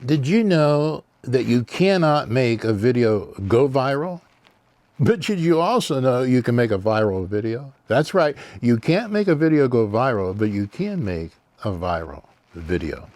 Did you know that you cannot make a video go viral? But did you also know you can make a viral video? That's right. You can't make a video go viral, but you can make a viral video.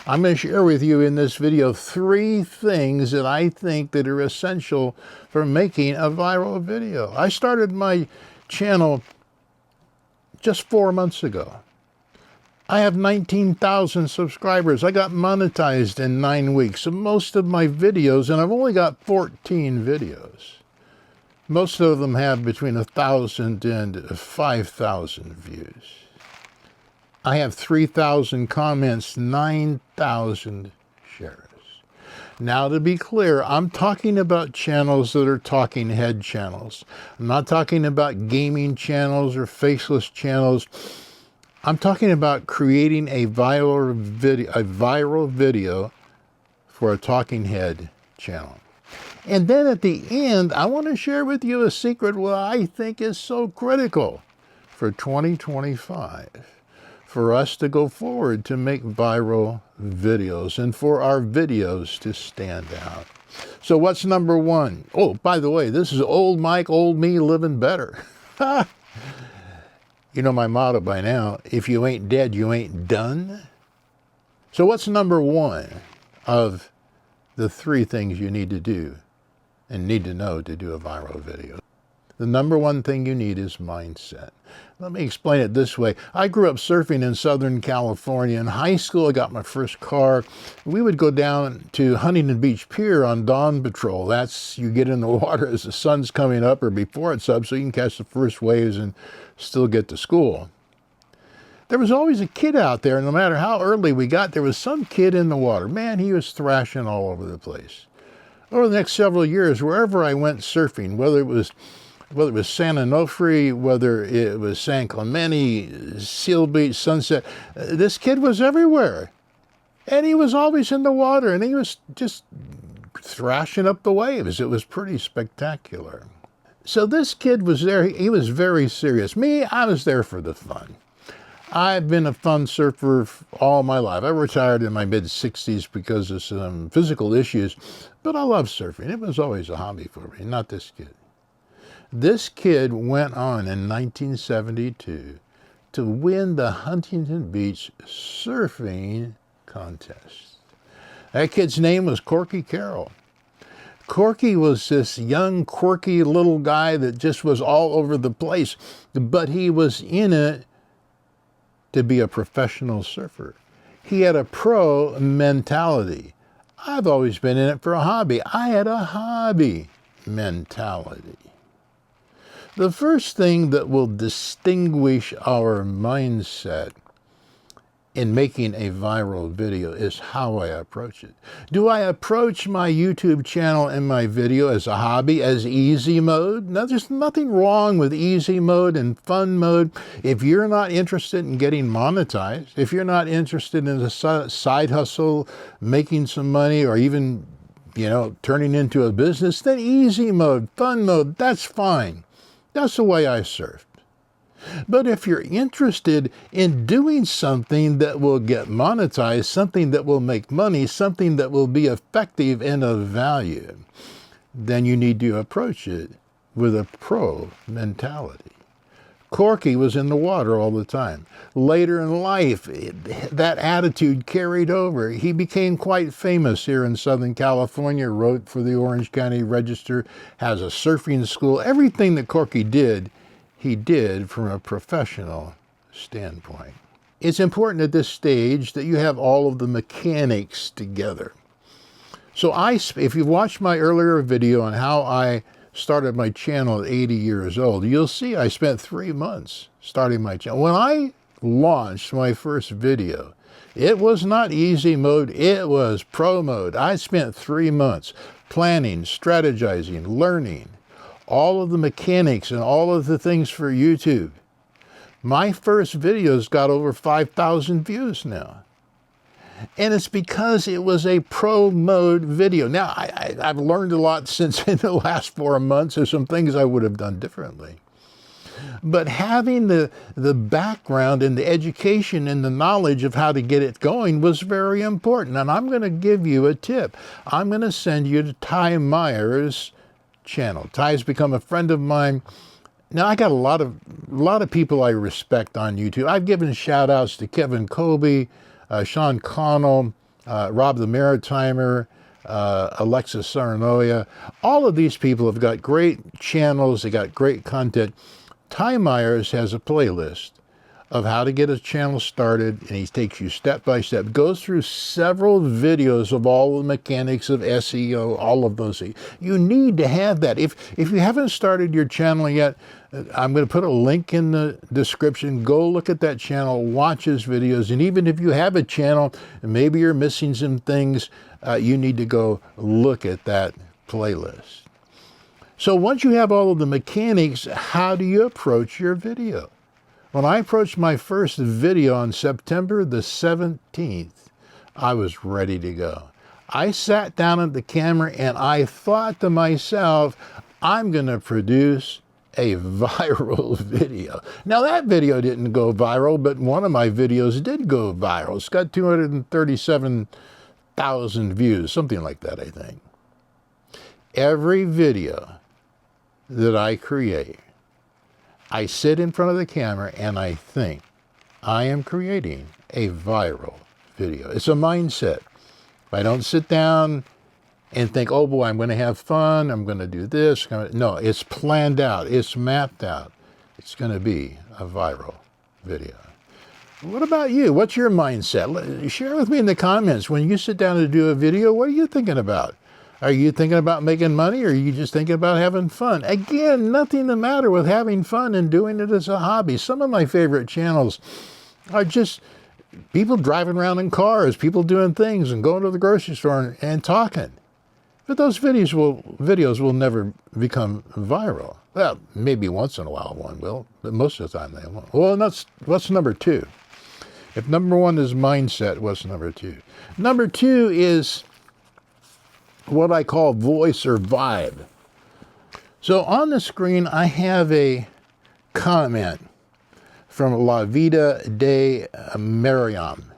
I'm going to share with you in this video 3 things that I think that are essential for making a viral video. I started my channel just 4 months ago. I have 19,000 subscribers. I got monetized in 9 weeks. So most of my videos, and I've only got 14 videos. Most of them have between 1,000 and 5,000 views. I have 3,000 comments, 9,000 shares. Now, to be clear, I'm talking about channels that are talking head channels. I'm not talking about gaming channels or faceless channels. I'm talking about creating a viral video for a talking head channel. And then at the end, I want to share with you a secret what I think is so critical for 2025. For us to go forward to make viral videos and for our videos to stand out. So what's number 1? Oh, by the way, this is old Mike, old me living better. You know my motto by now, if you ain't dead, you ain't done. So what's number 1 of the 3 things you need to do and need to know to do a viral video? The number 1 thing you need is mindset. Let me explain it this way. I grew up surfing in Southern California. In high school, I got my first car. We would go down to Huntington Beach Pier on dawn patrol. That's, you get in the water as the sun's coming up or before it's up so you can catch the first waves and still get to school. There was always a kid out there, and no matter how early we got, there was some kid in the water. Man, he was thrashing all over the place. Over the next several years, wherever I went surfing, whether it was San Onofre, whether it was San Clemente, Seal Beach, Sunset, this kid was everywhere. And he was always in the water, and he was just thrashing up the waves. It was pretty spectacular. So this kid was there. He was very serious. Me, I was there for the fun. I've been a fun surfer all my life. I retired in my mid-60s because of some physical issues, but I love surfing. It was always a hobby for me, not this kid. This kid went on in 1972 to win the Huntington Beach surfing contest. That kid's name was Corky Carroll. Corky was this young, quirky little guy that just was all over the place, but he was in it to be a professional surfer. He had a pro mentality. I've always been in it for a hobby. I had a hobby mentality. The first thing that will distinguish our mindset in making a viral video is how I approach it. Do I approach my YouTube channel and my video as a hobby, as easy mode? Now, there's nothing wrong with easy mode and fun mode. If you're not interested in getting monetized, if you're not interested in a side hustle, making some money, or even, turning into a business, then easy mode, fun mode, that's fine. That's the way I surfed. But if you're interested in doing something that will get monetized, something that will make money, something that will be effective and of value, then you need to approach it with a pro mentality. Corky was in the water all the time. Later in life, that attitude carried over. He became quite famous here in Southern California, wrote for the Orange County Register, has a surfing school. Everything that Corky did, he did from a professional standpoint. It's important at this stage that you have all of the mechanics together. So if you've watched my earlier video on how I started my channel at 80 years old, you'll see I spent 3 months starting my channel. When I launched my first video, it was not easy mode, it was pro mode. I spent 3 months planning, strategizing, learning all of the mechanics and all of the things for YouTube. My first videos got over 5,000 views now. And it's because it was a pro mode video. Now, I've learned a lot since in the last 4 months. There's some things I would have done differently. But having the background and the education and the knowledge of how to get it going was very important. And I'm going to give you a tip. I'm going to send you to Ty Meyer's channel. Ty's become a friend of mine. Now, I got a lot of people I respect on YouTube. I've given shout outs to Kevin Colby, Sean Connell, Rob the Maritimer, Alexis Saranoia. All of these people have got great channels. They got great content. Ty Myers has a playlist of how to get a channel started, and he takes you step by step, goes through several videos of all the mechanics of SEO, all of those. You need to have that. If you haven't started your channel yet, I'm going to put a link in the description. Go look at that channel, watch his videos, and even if you have a channel and maybe you're missing some things, you need to go look at that playlist. So once you have all of the mechanics, how do you approach your video? When I approached my first video on September the 17th, I was ready to go. I sat down at the camera and I thought to myself, I'm going to produce a viral video. Now that video didn't go viral, but one of my videos did go viral. It's got 237,000 views, something like that, I think. Every video that I create, I sit in front of the camera and I think, I am creating a viral video. It's a mindset. If I don't sit down and think, oh boy, I'm going to have fun, I'm going to do this. No, it's planned out. It's mapped out. It's going to be a viral video. What about you? What's your mindset? Share with me in the comments. When you sit down to do a video, what are you thinking about? Are you thinking about making money, or are you just thinking about having fun? Again, nothing the matter with having fun and doing it as a hobby. Some of my favorite channels are just people driving around in cars, people doing things and going to the grocery store and talking. But those videos will never become viral. Well, maybe once in a while one will, but most of the time they won't. Well, what's number two? If number one is mindset, what's number two? Number two is what I call voice or vibe. So on the screen, I have a comment from La Vida de Miriam.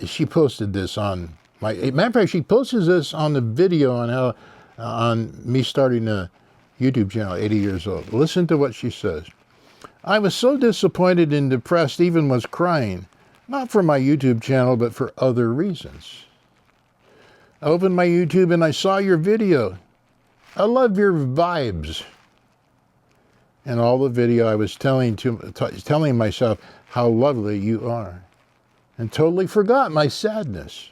She posted this on my, matter of fact, she posted this on the video on how, on me starting a YouTube channel, 80 years old. Listen to what she says. I was so disappointed and depressed, even was crying, not for my YouTube channel, but for other reasons. I opened my YouTube and I saw your video. I love your vibes. And all the video I was telling myself how lovely you are. And totally forgot my sadness.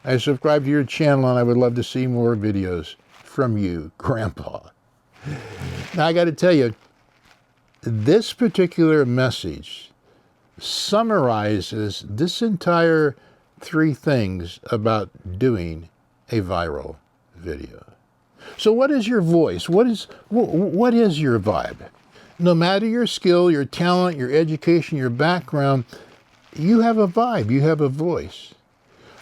I subscribe to your channel and I would love to see more videos from you, Grandpa. Now I got to tell you, this particular message summarizes this entire 3 things about doing a viral video. So what is your voice? What is your vibe? No matter your skill, your talent, your education, your background, you have a vibe, you have a voice.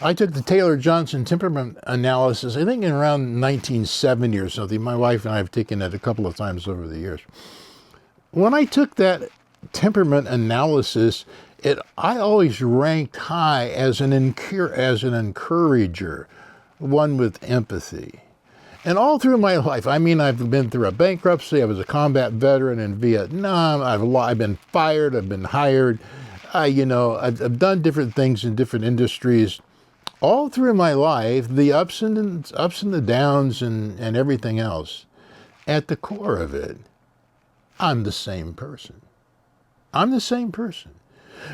I took the Taylor Johnson temperament analysis, I think in around 1970 or something. My wife and I have taken it a couple of times over the years. When I took that temperament analysis, I always ranked high as an encourager, one with empathy. And all through my life, I mean, I've been through a bankruptcy. I was a combat veteran in Vietnam. I've been fired. I've been hired. I've done different things in different industries. All through my life, the ups and the downs and everything else, at the core of it, I'm the same person. I'm the same person.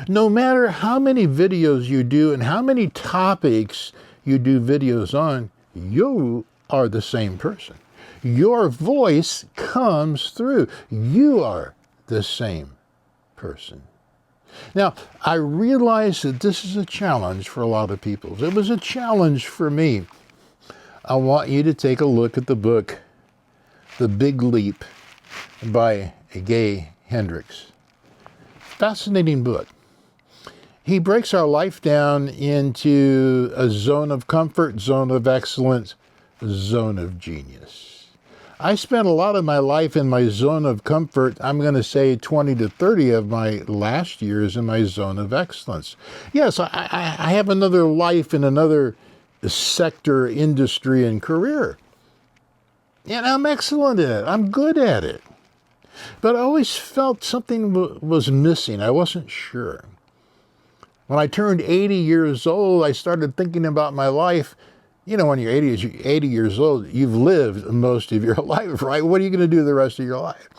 No matter how many videos you do and how many topics you do videos on, you are the same person. Your voice comes through. You are the same person. Now, I realize that this is a challenge for a lot of people. It was a challenge for me. I want you to take a look at the book, The Big Leap by Gay Hendricks. Fascinating book. He breaks our life down into a zone of comfort, zone of excellence, zone of genius. I spent a lot of my life in my zone of comfort. I'm going to say 20 to 30 of my last years in my zone of excellence. Yes, I have another life in another sector, industry, and career. And I'm excellent at it. I'm good at it. But I always felt something was missing. I wasn't sure. When I turned 80 years old, I started thinking about my life. You know, when you're 80 years old, you've lived most of your life, right? What are you going to do the rest of your life?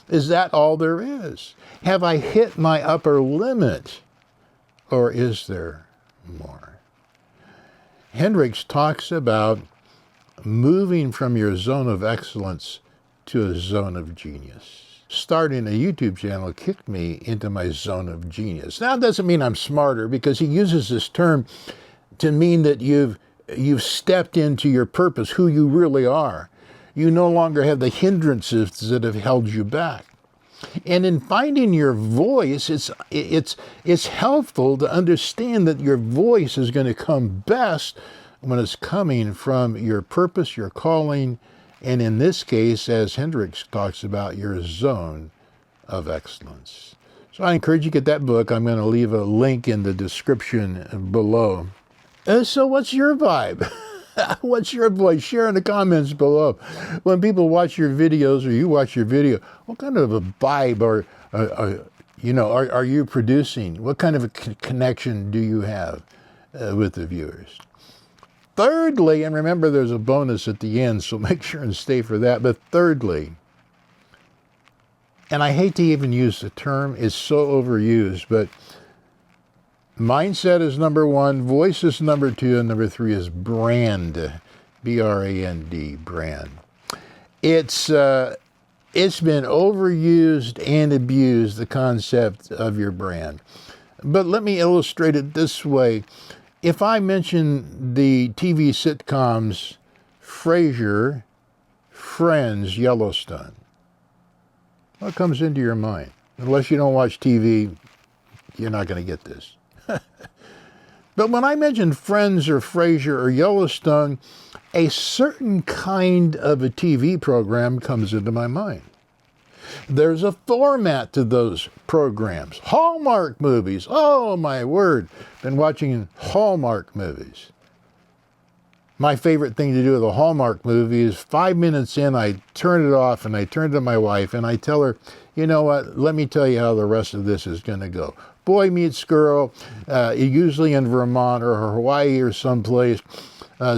Is that all there is? Have I hit my upper limit? Or is there more? Hendricks talks about moving from your zone of excellence to a zone of genius. Starting a YouTube channel kicked me into my zone of genius. Now, it doesn't mean I'm smarter, because he uses this term to mean that you've stepped into your purpose, who you really are. You no longer have the hindrances that have held you back. And in finding your voice, it's helpful to understand that your voice is going to come best when it's coming from your purpose, your calling, and in this case, as Hendricks talks about, your zone of excellence. So I encourage you to get that book. I'm going to leave a link in the description below. So what's your vibe? What's your voice? Share in the comments below. When people watch your videos or you watch your video, what kind of a vibe are you producing? What kind of a connection do you have with the viewers? Thirdly, and remember there's a bonus at the end, so make sure and stay for that. But thirdly, and I hate to even use the term, it's so overused, but mindset is number one, voice is number two, and number three is brand, B-R-A-N-D, brand. It's been overused and abused, the concept of your brand. But let me illustrate it this way. If I mention the TV sitcoms Frasier, Friends, Yellowstone, what comes into your mind? Unless you don't watch TV, you're not going to get this. But when I mention Friends or Frasier or Yellowstone, a certain kind of a TV program comes into my mind. There's a format to those programs. Hallmark movies. Oh, my word. Been watching Hallmark movies. My favorite thing to do with a Hallmark movie is 5 minutes in, I turn it off and I turn to my wife and I tell her, you know what, let me tell you how the rest of this is going to go. Boy meets girl, usually in Vermont or Hawaii or someplace.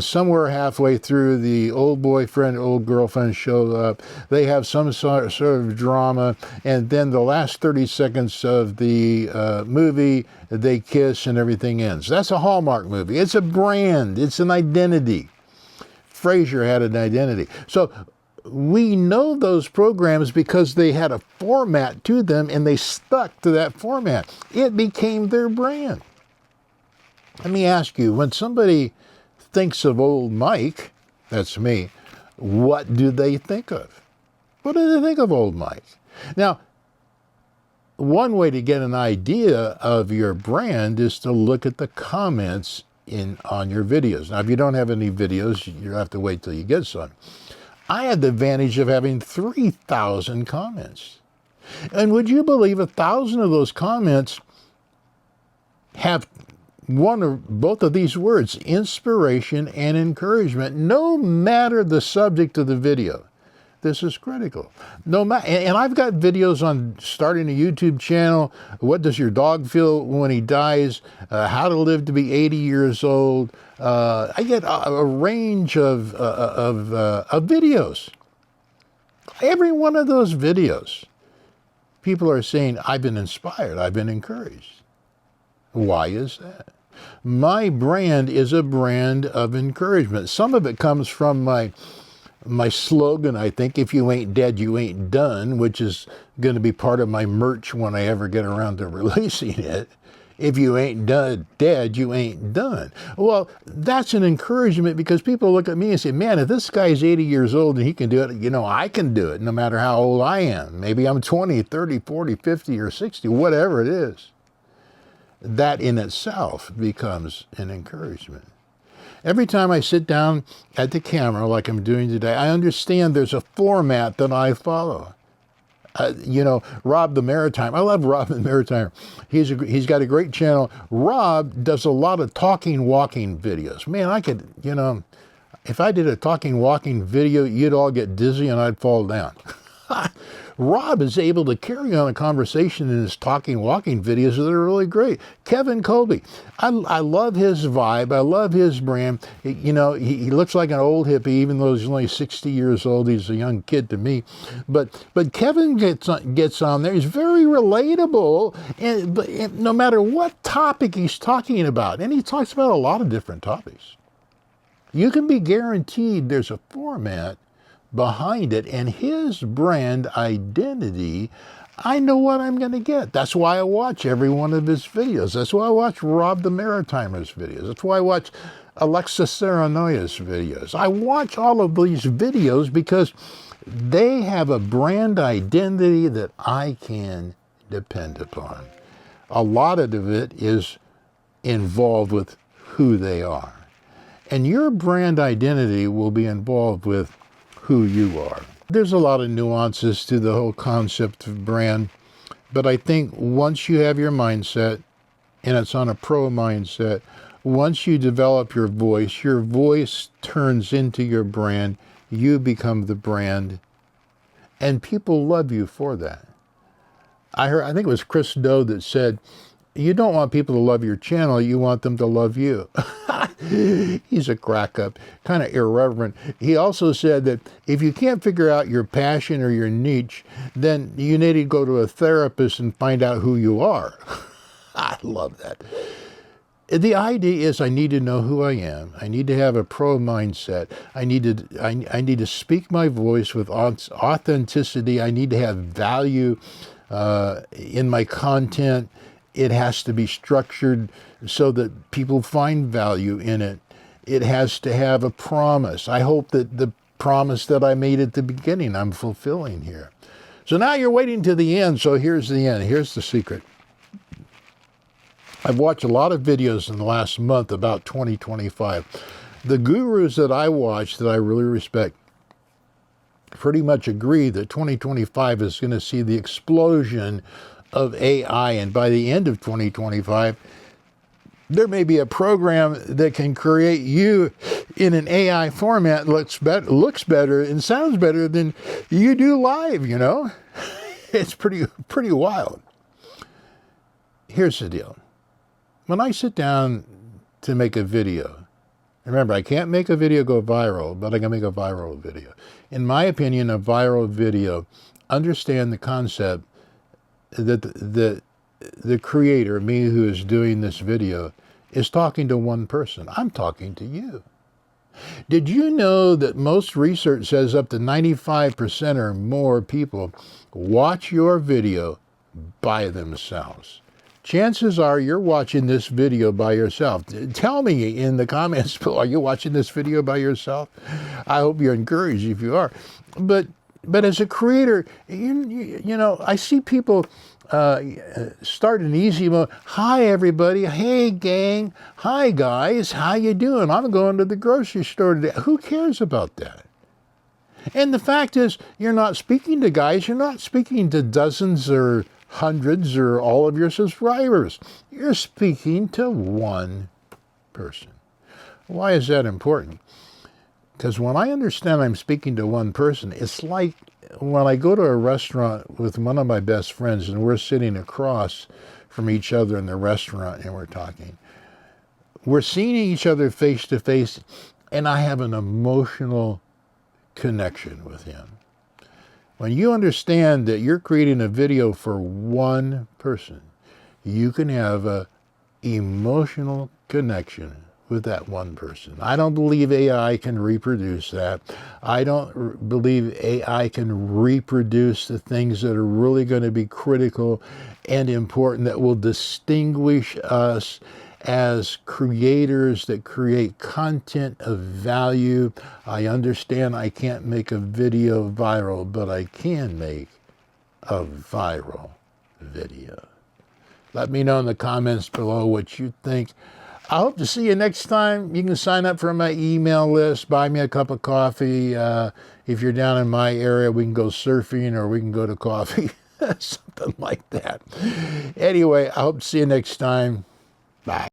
Somewhere halfway through, the old boyfriend, old girlfriend show up. They have some sort of drama, and then the last 30 seconds of the movie, they kiss and everything ends. That's a Hallmark movie. It's a brand. It's an identity. Frasier had an identity. So we know those programs because they had a format to them, and they stuck to that format. It became their brand. Let me ask you, when somebody thinks of old Mike, that's me, what do they think of? What do they think of old Mike? Now, one way to get an idea of your brand is to look at the comments on your videos. Now, if you don't have any videos, you have to wait till you get some. I had the advantage of having 3,000 comments. And would you believe 1,000 of those comments have one or both of these words, inspiration and encouragement, no matter the subject of the video. This is critical. No matter, and I've got videos on starting a YouTube channel, what does your dog feel when he dies, how to live to be 80 years old. I get a range of videos. Every one of those videos, people are saying, I've been inspired, I've been encouraged. Why is that? My brand is a brand of encouragement. Some of it comes from my slogan, I think, if you ain't dead, you ain't done, which is going to be part of my merch when I ever get around to releasing it. If you ain't dead, you ain't done. Well, that's an encouragement because people look at me and say, man, if this guy's 80 years old and he can do it, I can do it no matter how old I am. Maybe I'm 20, 30, 40, 50, or 60, whatever it is. That in itself becomes an encouragement. Every time I sit down at the camera like I'm doing today, I understand there's a format that I follow. You know, Rob the Maritime. I love Rob the Maritime. He's got a great channel. Rob does a lot of talking, walking videos. Man, I could, you know, if I did a talking, walking video, you'd all get dizzy and I'd fall down. Rob is able to carry on a conversation in his talking, walking videos that are really great. Kevin Colby, I love his vibe. I love his brand. You know, he looks like an old hippie, even though he's only 60 years old. He's a young kid to me. But Kevin gets on there. He's very relatable, but no matter what topic he's talking about, and he talks about a lot of different topics. You can be guaranteed there's a format behind it, and his brand identity, I know what I'm going to get. That's why I watch every one of his videos. That's why I watch Rob the Maritimer's videos. That's why I watch Alexis Serranoya's videos. I watch all of these videos because they have a brand identity that I can depend upon. A lot of it is involved with who they are. And your brand identity will be involved with who you are. There's a lot of nuances to the whole concept of brand, but I think once you have your mindset, and it's on a pro mindset, once you develop your voice turns into your brand, you become the brand, and people love you for that. I think it was Chris Doe that said, you don't want people to love your channel, you want them to love you. He's a crack up, kind of irreverent. He also said that if you can't figure out your passion or your niche, then you need to go to a therapist and find out who you are. I love that. The idea is I need to know who I am. I need to have a pro mindset. I need to speak my voice with authenticity. I need to have value in my content. It has to be structured so that people find value in it. It has to have a promise. I hope that the promise that I made at the beginning, I'm fulfilling here. So now you're waiting to the end. So here's the end. Here's the secret. I've watched a lot of videos in the last month about 2025. The gurus that I watch that I really respect pretty much agree that 2025 is going to see the explosion of AI, and by the end of 2025, there may be a program that can create you in an AI format looks better and sounds better than you do live, you know? It's pretty wild. Here's the deal. When I sit down to make a video, remember, I can't make a video go viral, but I can make a viral video. In my opinion, a viral video, understand the concept that the creator, me who is doing this video, is talking to one person. I'm talking to you. Did you know that most research says up to 95% or more people watch your video by themselves? Chances are you're watching this video by yourself. Tell me in the comments below, are you watching this video by yourself? I hope you're encouraged if you are. But as a creator, you know, I see people start in easy mode. Hi, everybody. Hey, gang. Hi, guys. How you doing? I'm going to the grocery store today. Who cares about that? And the fact is, you're not speaking to guys. You're not speaking to dozens or hundreds or all of your subscribers. You're speaking to one person. Why is that important? Because when I understand I'm speaking to one person, it's like when I go to a restaurant with one of my best friends and we're sitting across from each other in the restaurant and we're talking. We're seeing each other face to face, and I have an emotional connection with him. When you understand that you're creating a video for one person, you can have an emotional connection with that one person. I don't believe AI can reproduce that. I don't believe AI can reproduce the things that are really going to be critical and important that will distinguish us as creators that create content of value. I understand I can't make a video viral, but I can make a viral video. Let me know in the comments below what you think. I hope to see you next time. You can sign up for my email list, buy me a cup of coffee. If you're down in my area, we can go surfing or we can go to coffee, something like that. Anyway, I hope to see you next time. Bye.